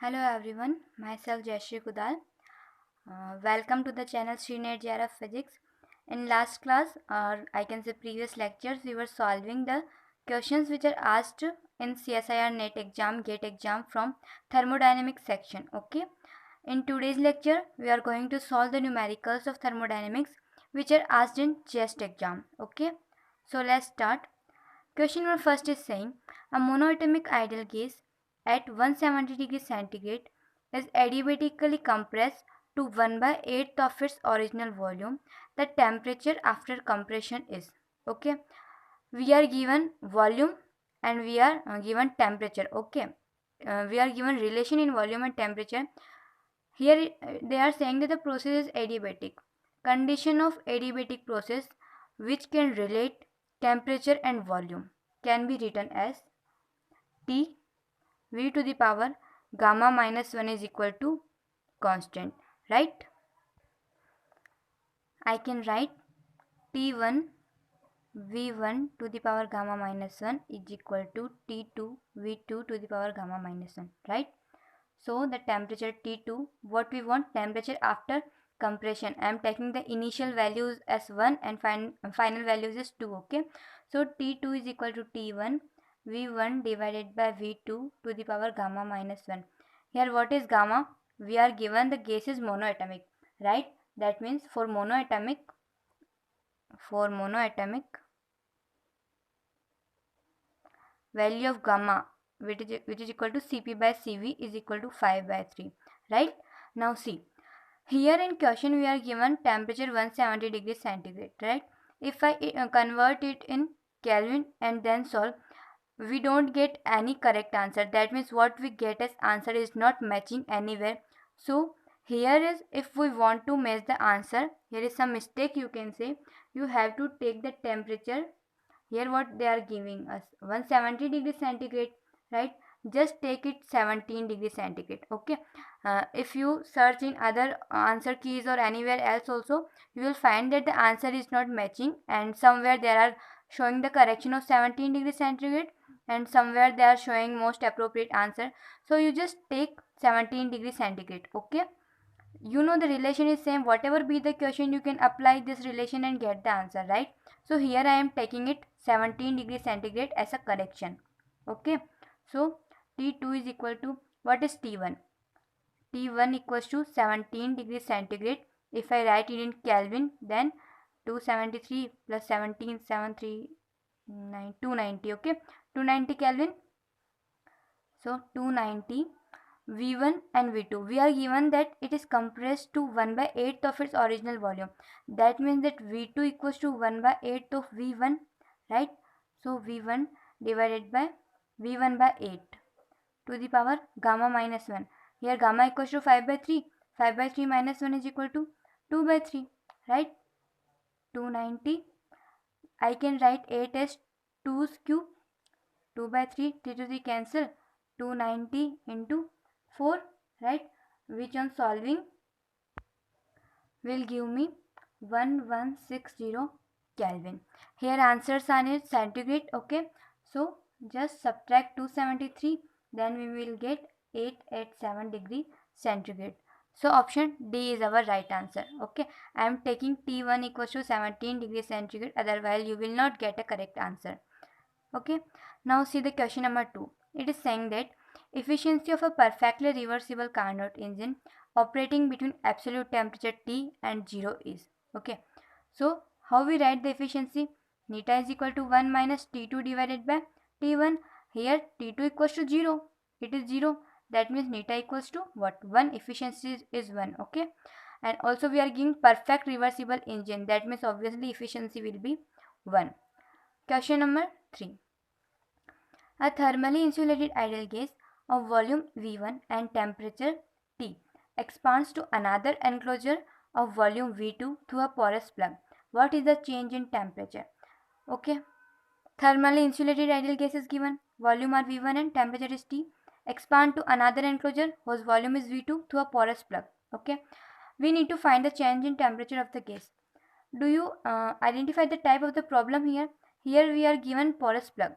Hello everyone, myself Jayashree Kudal. Welcome to the channel Srinet JRF Physics. In last class, or I can say previous lectures, we were solving the questions which are asked in CSIR NET exam, GATE exam from thermodynamics section. Okay. In today's lecture, we are going to solve the numericals of thermodynamics which are asked in chest exam. Okay. So let's start. Question number first is saying a monoatomic ideal gas at 170 degrees centigrade is adiabatically compressed to 1 by 8th of its original volume. The temperature after compression is. Okay. We are given volume and we are given temperature. Okay. We are given relation in volume and temperature. Here they are saying that the process is adiabatic. Condition of adiabatic process which can relate temperature and volume can be written as T V to the power gamma minus 1 is equal to constant, right? I can write T1 V1 to the power gamma minus 1 is equal to T2 V2 to the power gamma minus 1, right? So the temperature T2, what we want, temperature after compression. I am taking the initial values as 1 and final values as 2. Okay. So T2 is equal to T1 V1 divided by V2 to the power gamma minus 1. Here what is gamma? We are given the gas is monoatomic, right? That means for monoatomic value of gamma which is equal to Cp by Cv is equal to 5 by 3, right? Now see, here in question we are given temperature 170 degrees centigrade, right? If I convert it in Kelvin and then solve, we don't get any correct answer. That means what we get as answer is not matching anywhere. So here is, if we want to match the answer, here is some mistake you can say. You have to take the temperature. Here what they are giving us 170 degrees centigrade, right? Just take it 17 degrees centigrade. Okay. If you search in other answer keys or anywhere else also, you will find that the answer is not matching, and somewhere there are showing the correction of 17 degrees centigrade and somewhere they are showing most appropriate answer. So you just take 17 degrees centigrade. Okay. You know the relation is same. Whatever be the question, you can apply this relation and get the answer, right? So here I am taking it 17 degrees centigrade as a correction. Okay. So T2 is equal to, what is T1? T1 equals to 17 degrees centigrade. If I write it in Kelvin, then 273 plus 17, 290. Okay. 290 Kelvin. So 290 V1 and V2. We are given that it is compressed to 1 by 8th of its original volume. That means that V2 equals to 1 by 8th of V1, right? So V1 divided by V1 by 8 to the power gamma minus 1. Here gamma equals to 5 by 3. 5 by 3 minus 1 is equal to 2 by 3, right? 290. I can write 8 as 2's cube. 2 by 3, 3 to the cancel. 290 into 4, right? Which on solving will give me 1160 Kelvin. Here answers are in centigrade. Okay. So just subtract 273, then we will get 887 degree centigrade. So option D is our right answer. Okay. I am taking T1 equals to 17 degrees centigrade. Otherwise you will not get a correct answer. Okay. Now see the question number 2. It is saying that efficiency of a perfectly reversible Carnot engine operating between absolute temperature T and 0 is. Okay. So how we write the efficiency? Neta is equal to 1 minus T2 divided by T1. Here T2 equals to 0. It is 0. That means neta equals to what? 1. Efficiency is 1. Okay. And also we are giving perfect reversible engine. That means obviously efficiency will be 1. Question number 3. A thermally insulated ideal gas of volume V1 and temperature T expands to another enclosure of volume V2 through a porous plug. What is the change in temperature? Okay. Thermally insulated ideal gas is given. Volume are V1 and temperature is T. Expand to another enclosure whose volume is V2 through a porous plug. Okay. We need to find the change in temperature of the gas. Do you identify the type of the problem here? Here we are given porous plug.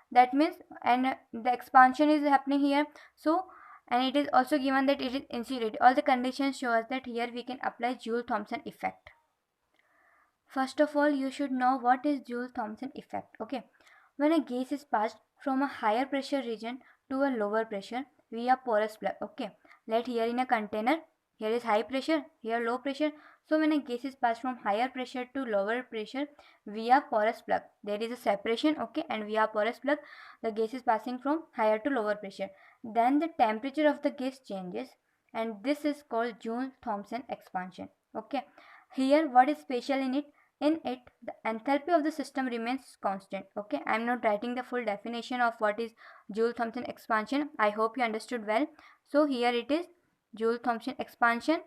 That means, and the expansion is happening here. So and it is also given that it is insulated. All the conditions show us that here we can apply Joule-Thomson effect. First of all, you should know what is Joule-Thomson effect. Okay, when a gas is passed from a higher pressure region to a lower pressure via porous plug. Okay, let here in a container, here is high pressure, here low pressure. So when a gas is passed from higher pressure to lower pressure via porous plug, there is a separation. Okay, and via porous plug the gas is passing from higher to lower pressure. Then the temperature of the gas changes, and this is called Joule-Thomson expansion. Okay, here what is special in it? In it, the enthalpy of the system remains constant. Okay, I am not writing the full definition of what is Joule-Thomson expansion. I hope you understood well. So here it is Joule-Thomson expansion.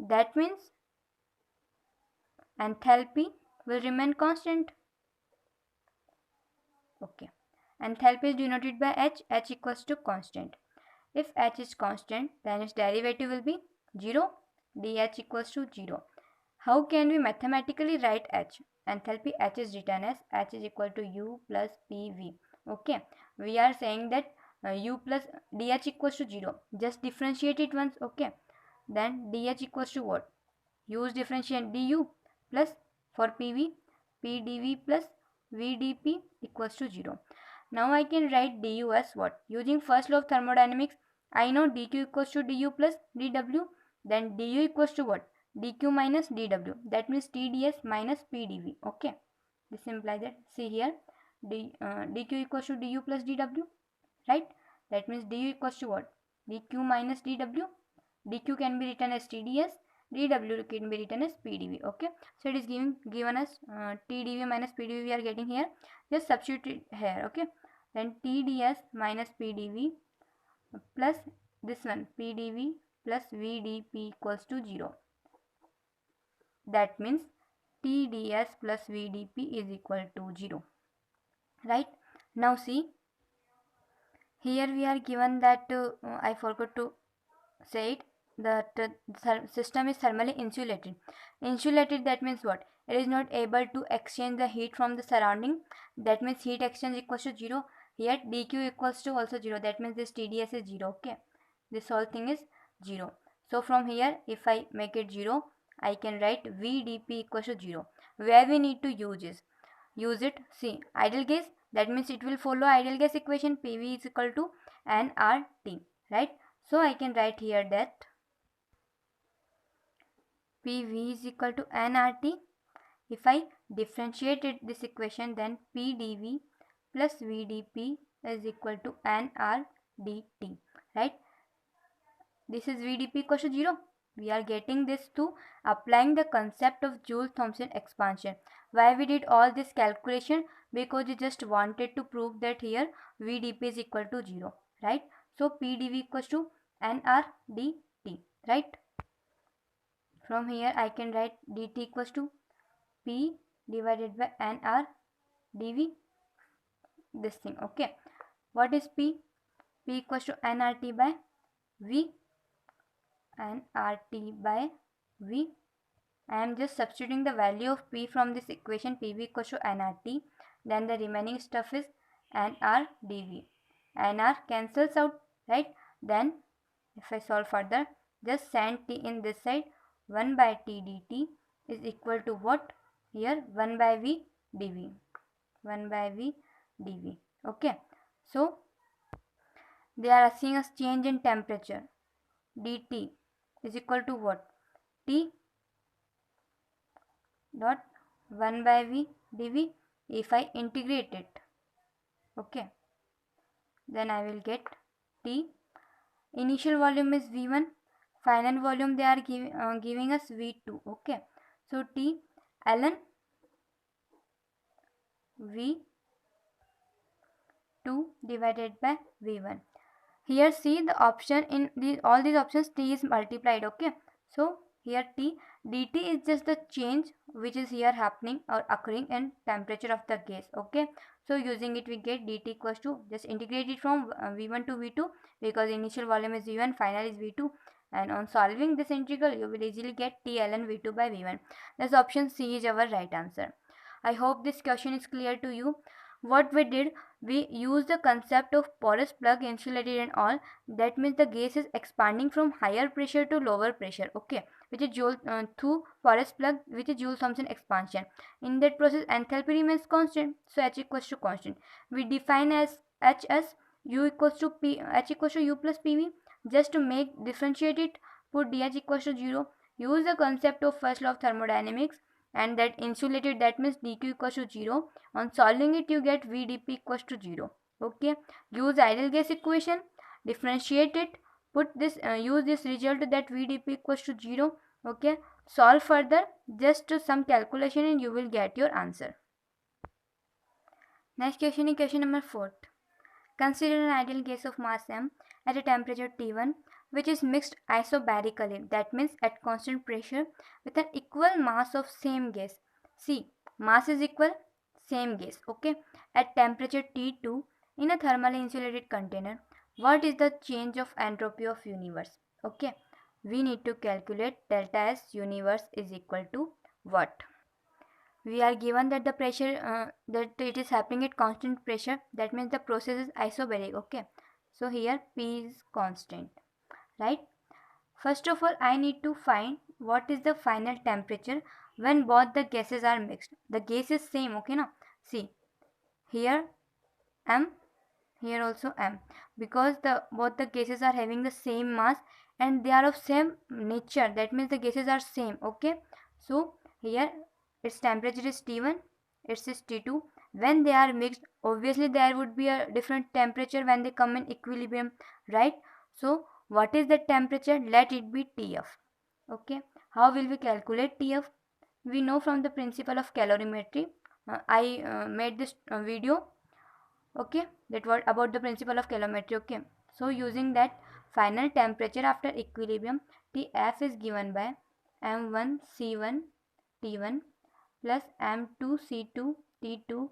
That means enthalpy will remain constant. Okay, enthalpy is denoted by H. H equals to constant. If H is constant, then its derivative will be 0. dH equals to 0. How can we mathematically write H? Enthalpy H is written as H is equal to U plus PV. Okay, we are saying that U plus dH equals to 0. Just differentiate it once. Okay, then dH equals to what? Use differentiate du plus for PV, PdV plus VdP equals to 0. Now I can write du as what? Using first law of thermodynamics, I know dq equals to du plus dw. Then du equals to what? dq minus dw. That means tds minus pdv. Okay, this implies that, see here, dq equals to du plus dw, right? That means du equals to what? dq minus dw. dq can be written as tds, dw can be written as pdv. Okay, so it is given us tdv minus pdv we are getting here. Just substitute it here. Okay, then tds minus pdv plus this one pdv plus vdp equals to 0. That means tds plus vdp is equal to 0. Right, now see, here we are given that I forgot to say it, that system is thermally insulated. Insulated, that means what? It is not able to exchange the heat from the surrounding. That means heat exchange equals to 0. Here dq equals to also 0. That means this tds is 0. Okay, this whole thing is 0. So from here, if I make it 0, I can write vdp equals to 0. Where we need to use it, see, ideal gas, that means it will follow ideal gas equation. PV is equal to nRT, right? So I can write here that PV is equal to nRT. If I differentiated this equation, then PdV plus VdP is equal to nRdT, right? This is VdP equal to 0. We are getting this to applying the concept of Joule-Thomson expansion. Why we did all this calculation? Because we just wanted to prove that here VdP is equal to 0, right? So PdV equals to nRdT, right? From here I can write dt equals to P divided by nR dV, this thing. Okay, what is P? P equals to nRT by V, nRT by V. I am just substituting the value of P from this equation, PV equals to nRT. Then the remaining stuff is nR dV. nR cancels out, right? Then if I solve further, just send t in this side. 1 by t dt is equal to what? Here 1 by v dv. 1 by v dv. Okay, so they are asking us change in temperature. dt is equal to what? T dot 1 by v dv. If I integrate it, okay, then I will get T. Initial volume is V1. Final volume they are giving us V2. Okay, so T ln V2 divided by V1. Here see the option in all these options, T is multiplied. Okay, so here T dt is just the change which is here happening or occurring in temperature of the gas. Okay, so using it we get dt equals to, just integrate it from V1 to V2 because initial volume is V1, final is V2, and on solving this integral you will easily get T ln V2 by V1. Thus option C is our right answer. I hope this question is clear to you. what we did, we used the concept of porous plug, insulated and all. That means the gas is expanding from higher pressure to lower pressure, okay, which is Joule through porous plug, which is Joule-Thomson expansion. In that process, enthalpy remains constant, so H equals to constant. We define as H as U equals to P, H equals to U plus PV. Just to make differentiate it, put dH equals to 0. Use the concept of first law of thermodynamics, and that insulated, that means dq equals to 0. On solving it, you get vdp equals to 0. Okay, use ideal gas equation, differentiate it, put this use this result that vdp equals to 0. Okay, solve further, just some calculation and you will get your answer. Next question is question number 4. Consider an ideal gas of mass m at a temperature T1 which is mixed isobarically, that means at constant pressure, with an equal mass of same gas. See, mass is equal, same gas, okay, at temperature T2 in a thermally insulated container. What is the change of entropy of universe? Okay, we need to calculate delta S universe is equal to what? We are given that the pressure that it is happening at constant pressure, that means the process is isobaric, okay. So here P is constant, right? First of all, I need to find what is the final temperature when both the gases are mixed. The gas is same, okay now. See, here M, here also M, because both the gases are having the same mass and they are of same nature, that means the gases are same, okay. So here its temperature is T1, its is T2. When they are mixed, obviously there would be a different temperature when they come in equilibrium, right? So what is the temperature? Let it be TF. Okay, how will we calculate TF? We know from the principle of calorimetry. I made this video, okay, that what about the principle of calorimetry, okay. So using that, final temperature after equilibrium, Tf is given by m1 c1 t1 plus m2 c2 t2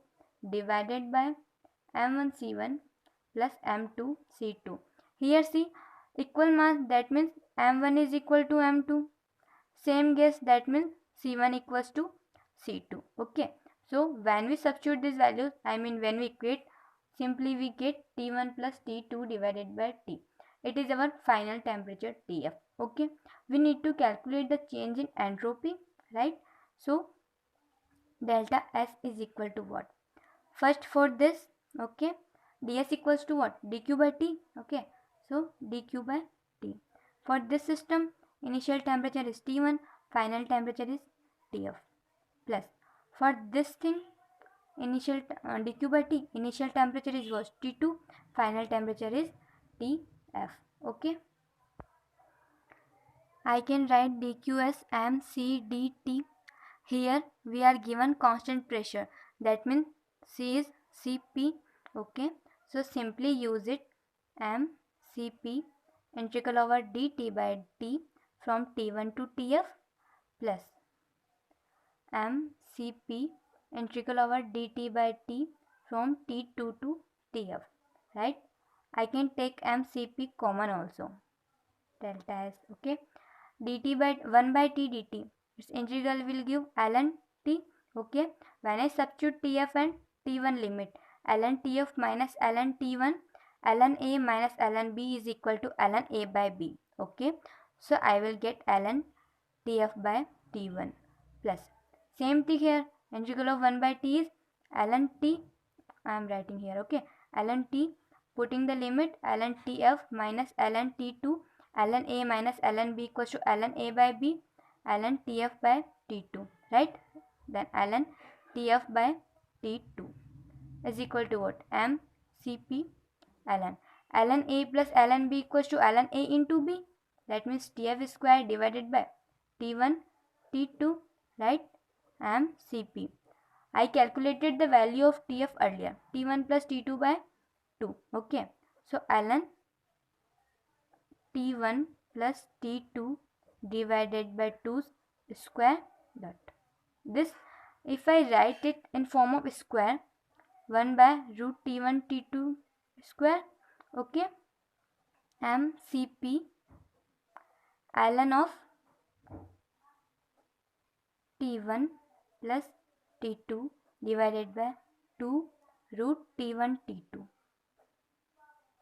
divided by m1 c1 plus m2 c2. Here see, equal mass, that means m1 is equal to m2, same gas, that means c1 equals to c2, okay. So when we substitute these values, I mean when we equate, simply we get T1 plus T2 divided by T. It is our final temperature TF. Okay, we need to calculate the change in entropy, right? So delta S is equal to what? First for this, okay, ds equals to what? Dq by T. Okay, so dq by T. For this system, initial temperature is T1, final temperature is TF, plus for this thing, initial dq by T, initial temperature is was T2, final temperature is TF. Okay, I can write dq as mcdt. Here we are given constant pressure, that means C is Cp, okay. So simply use it, mcp integral over dt by T from T1 to Tf plus mcp integral over dt by T from T2 to Tf, right? I can take mcp common also, delta S, okay. dt by 1 by T dt, its integral will give ln T, okay. When I substitute Tf and T1 limit, ln Tf minus ln T1, ln A minus ln B is equal to ln A by B, okay. So I will get ln Tf by T1 plus, same thing here, integral of 1 by T is ln T, I am writing here, okay, ln T, putting the limit ln Tf minus ln T2, ln A minus ln B equals to ln A by B, ln Tf by T2, right? Then ln Tf by T2 is equal to what? mcp ln. ln A plus ln B equals to ln A into B. That means Tf square divided by T1 T2, right? mcp. I calculated the value of Tf earlier, T1 plus T2 by 2, okay. So ln T1 plus T2 divided by 2 square dot. This, if I write it in form of square, 1 by root T1 T2 square, okay. mcp ln of T1 plus T2 divided by 2 root T1 T2.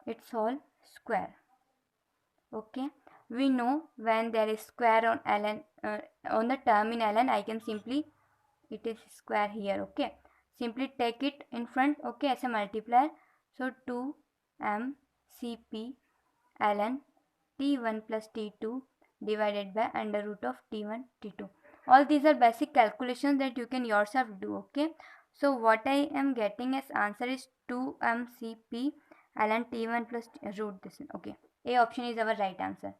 It's all square. Okay, we know when there is square on ln on the term in ln, I can simply, it is square here. Okay, simply take it in front, okay, as a multiplier. So 2 mCp ln T1 plus T2 divided by under root of T1 T2. All these are basic calculations that you can yourself do. Okay, so what I am getting as answer is 2 mCp ln T1 plus root this. Okay, A option is our right answer.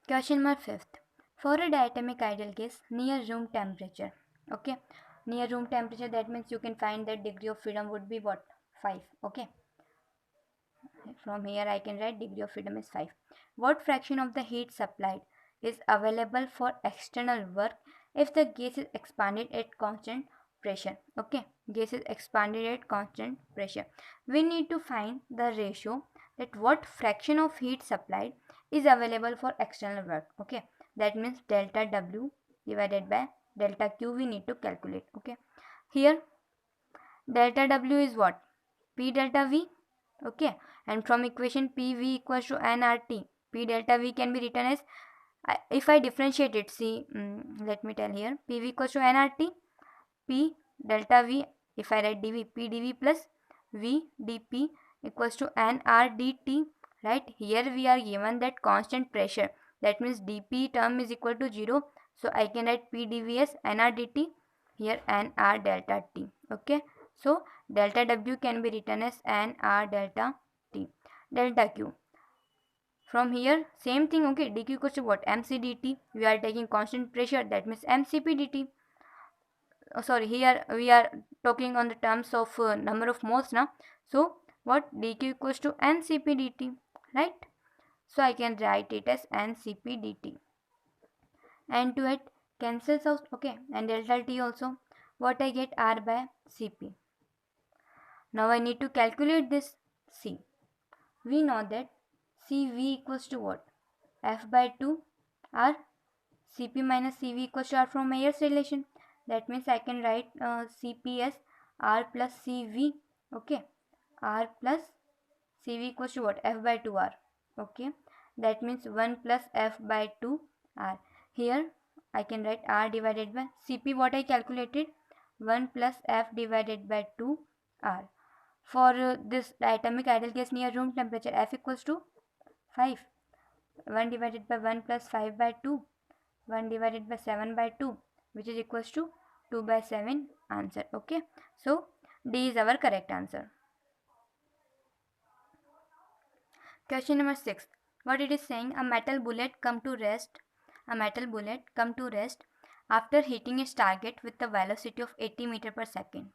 Question number 5th. For a diatomic ideal gas near room temperature. Okay, near room temperature, that means you can find that degree of freedom would be what? 5. Okay, from here I can write degree of freedom is 5. What fraction of the heat supplied is available for external work if the gas is expanded at constant pressure? Okay, gas is expanded at constant pressure. We need to find the ratio, that what fraction of heat supplied is available for external work. Okay, that means delta W divided by delta Q we need to calculate. Okay, here delta W is what? P delta V. Okay, and from equation PV equals to nRT, P delta V can be written as, if I differentiate it, see, let me tell here, PV equals to nRT, P delta V, if I write dV, P dV plus V dP equals to nR dt, right? Here we are given that constant pressure, that means dP term is equal to 0, so I can write P dV as nR dt, here nR delta T. Okay, so delta W can be written as nR delta T. Delta Q, from here same thing. Okay, dq equals to what? mc dt. We are taking constant pressure, that means mcp dt. Sorry, here we are talking on the terms of number of moles now. So what? dq equals to ncp dt, right? So I can write it as ncp dt. And to it cancels out. Okay, and delta t also, what I get? R by cp. Now I need to calculate this c. We know that Cv equals to what? F by 2 R. Cp minus Cv equals to R from Mayer's relation. That means I can write Cp as R plus Cv. Okay, R plus Cv equals to what? F by 2 R. Okay, that means 1 plus F by 2 R. Here I can write R divided by Cp, what I calculated, 1 plus F divided by 2 R. For this atomic ideal gas near room temperature, F equals to 5. 1 divided by 1 plus 5 by 2. 1 divided by 7 by 2, which is equals to 2 by 7 answer. Okay, so D is our correct answer. Question number 6. What it is saying? A metal bullet come to rest. A metal bullet come to rest after hitting its target with the velocity of 80 meter per second.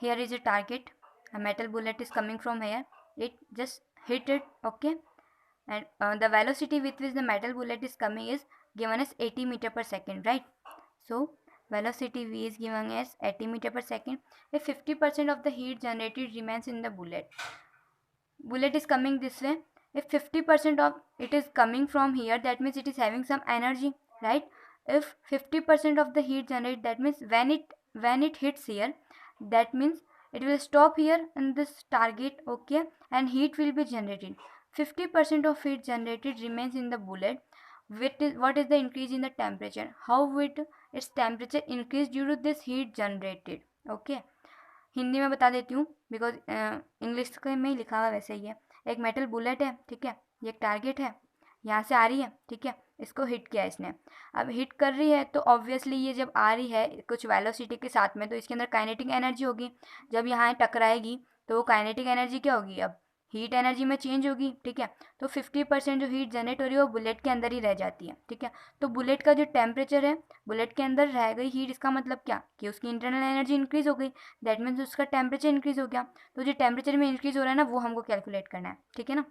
Here is a target. A metal bullet is coming from here. It just hit it. Okay, and the velocity with which the metal bullet is coming is given as 80 meter per second, right? So velocity v is given as 80 meter per second. If 50% of the heat generated remains in the bullet is coming this way, if 50% of it is coming from here, that means it is having some energy, right? If 50% of the heat generated, that means when it hits here, that means it will stop here in this target. Okay, and heat will be generated. 50% of heat generated remains in the bullet. What is the increase in the temperature? How would its temperature increase due to this heat generated? Okay, Hindi में बता देती हूँ, because English में ही लिखा हुआ वैसे ही है. एक मेटल बुलेट है, ठीक है, ये एक टारगेट है, यहाँ से आ रही है, ठीक है, इसको हिट किया इसने. अब हिट कर रही है तो ऑब्वियसली ये जब आ रही है कुछ वेलोसिटी के साथ में, तो इसके अंदर काइनेटिक एनर्जी होगी. जब यहाँ टकराएगी तो वो काइनेटिक एनर्जी क्या होगी? अब हीट एनर्जी में चेंज होगी. ठीक है, तो 50% जो हीट जनरेट हो रही है वो बुलेट के अंदर ही रह जाती है. ठीक है, तो बुलेट का जो टेम्परेचर है, बुलेट के अंदर रह गई हीट, इसका मतलब क्या कि उसकी इंटरनल एनर्जी इंक्रीज हो गई, दैट मीन्स उसका टेम्परेचर इंक्रीज हो गया. तो जो टेम्परेचर में इंक्रीज हो रहा है ना, वो हमको कैलकुलेट करना है. ठीक है ना.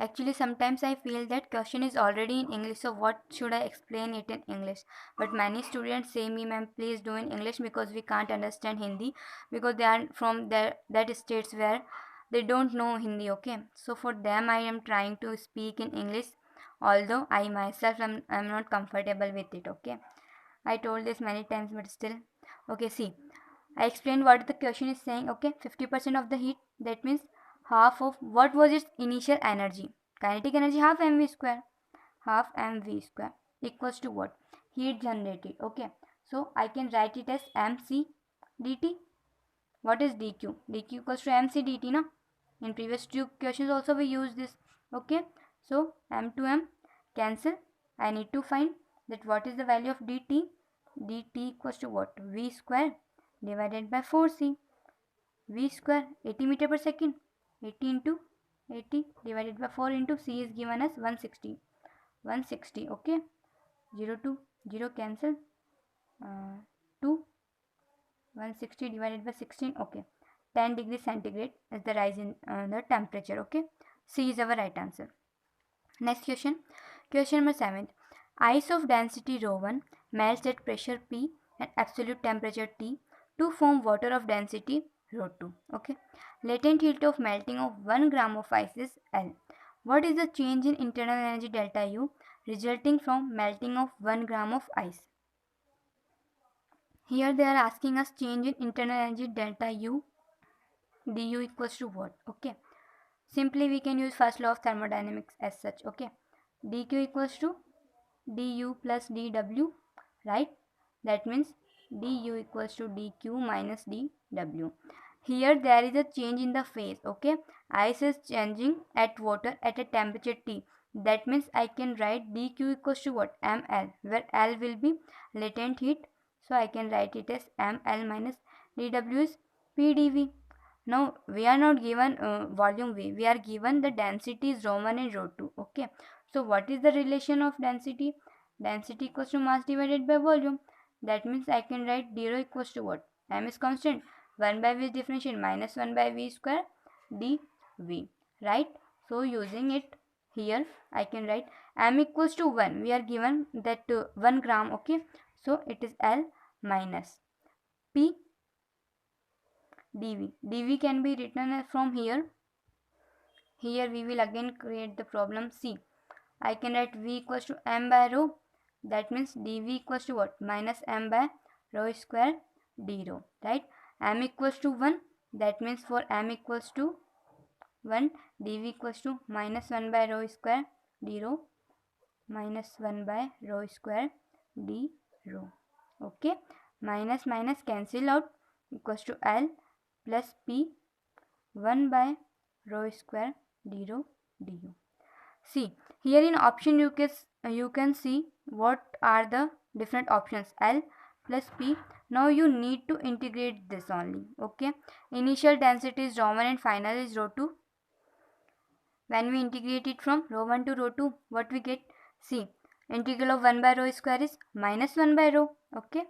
Actually, sometimes I feel that question is already in English, so what should I explain it in English? But many students say me, ma'am, please do in English because we can't understand Hindi, because they are from that states where they don't know Hindi. Okay, so for them I am trying to speak in English, although I myself am not comfortable with it. Okay, I told this many times, but still Okay, see, I explained what the question is saying. Okay, 50% of the heat, that means half of what was its initial energy. Kinetic energy half mv square. Half mv square equals to what? Heat generated. Okay, so I can write it as mc dt. What is dq? Dq equals to mc dt, na? In previous two questions also we used this. Okay, so m to m cancel. I need to find that what is the value of dt. Dt equals to what? V square divided by 4c. V square 80 meter per second. 80 into 80 divided by 4 into c is given as 160. 160. Okay, 0 to 0 cancel. 2 160 divided by 16. Okay, 10 degrees centigrade is the rise in the temperature. Okay, C is our right answer. Next question, question number 7. Ice of density ρ1 melts at pressure P and absolute temperature T to form water of density ρ2. Okay, latent heat of melting of 1 gram of ice is L. What is the change in internal energy delta U resulting from melting of 1 gram of ice? Here they are asking us change in internal energy delta U. Du equals to what? Okay, simply we can use first law of thermodynamics as such. Okay, dq equals to du plus dw, right? That means du equals to dq minus dw. Here there is a change in the phase. Okay, ice is changing at water at a temperature T. That means I can write dq equals to what? ml, where L will be latent heat. So I can write it as ml minus dw is pdv. Now we are not given volume V, we are given the densities ρ1 and ρ2. Okay, so what is the relation of density? Density equals to mass divided by volume. That means I can write d rho equals to what? M is constant, 1 by V is differential, minus 1 by V square dV, right? So using it here I can write M equals to 1. We are given that 1 gram. Okay, so it is L minus P dV. dV can be written from here. Here we will again create the problem C. I can write V equals to m by rho. That means dV equals to what? Minus m by rho square d rho, right? M equals to 1. That means for m equals to 1, dV equals to minus 1 by rho square d rho, minus 1 by rho square d rho. Okay, minus minus cancel out, equals to L plus P 1 by rho square d rho du. See, here in option you can see what are the different options. L plus P. Now you need to integrate this only. Okay, initial density is ρ1 and final is ρ2. When we integrate it from ρ1 to ρ2, what we get? See, integral of 1 by rho square is minus 1 by rho. Okay,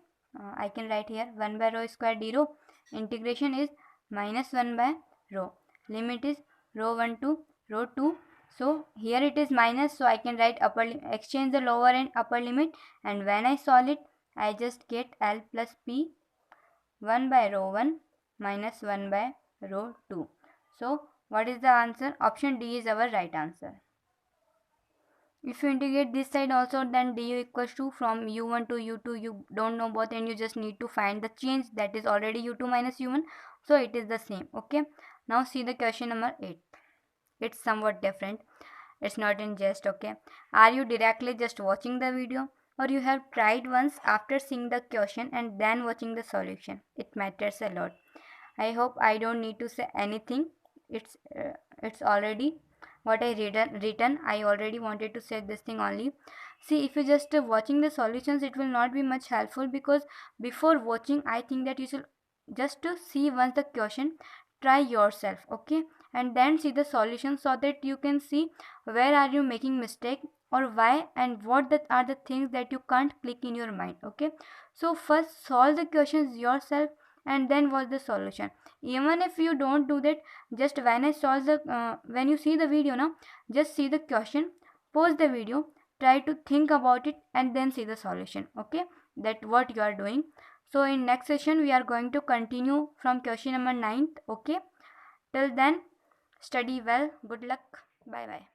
I can write here 1 by rho square d rho. Integration is minus 1 by rho. Limit is ρ1 to ρ2. So here it is minus, so I can write exchange the lower and upper limit, and when I solve it I just get L plus P 1 by ρ1 minus 1 by ρ2. So what is the answer? Option D is our right answer. If you integrate this side also, then du equals to from u1 to u2, you don't know both and you just need to find the change, that is already u2 minus u1, so it is the same. Okay, now see the question number 8. It's somewhat different, it's not in jest. Okay, are you directly just watching the video, or you have tried once after seeing the question and then watching the solution? It matters a lot. I hope I don't need to say anything. It's already what I written. I already wanted to say this thing only. See, if you just watching the solutions, it will not be much helpful, because before watching I think that you should just to see once the question, try yourself. Okay, and then see the solution, so that you can see where are you making mistake or why, and what that are the things that you can't click in your mind. Okay, so first solve the questions yourself and then watch the solution. Even if you don't do that, just when I solve the when you see the video now, just see the question, pause the video, try to think about it, and then see the solution. Okay, that what you are doing. So in next session we are going to continue from question number 9. Okay, till then study well, good luck, bye bye.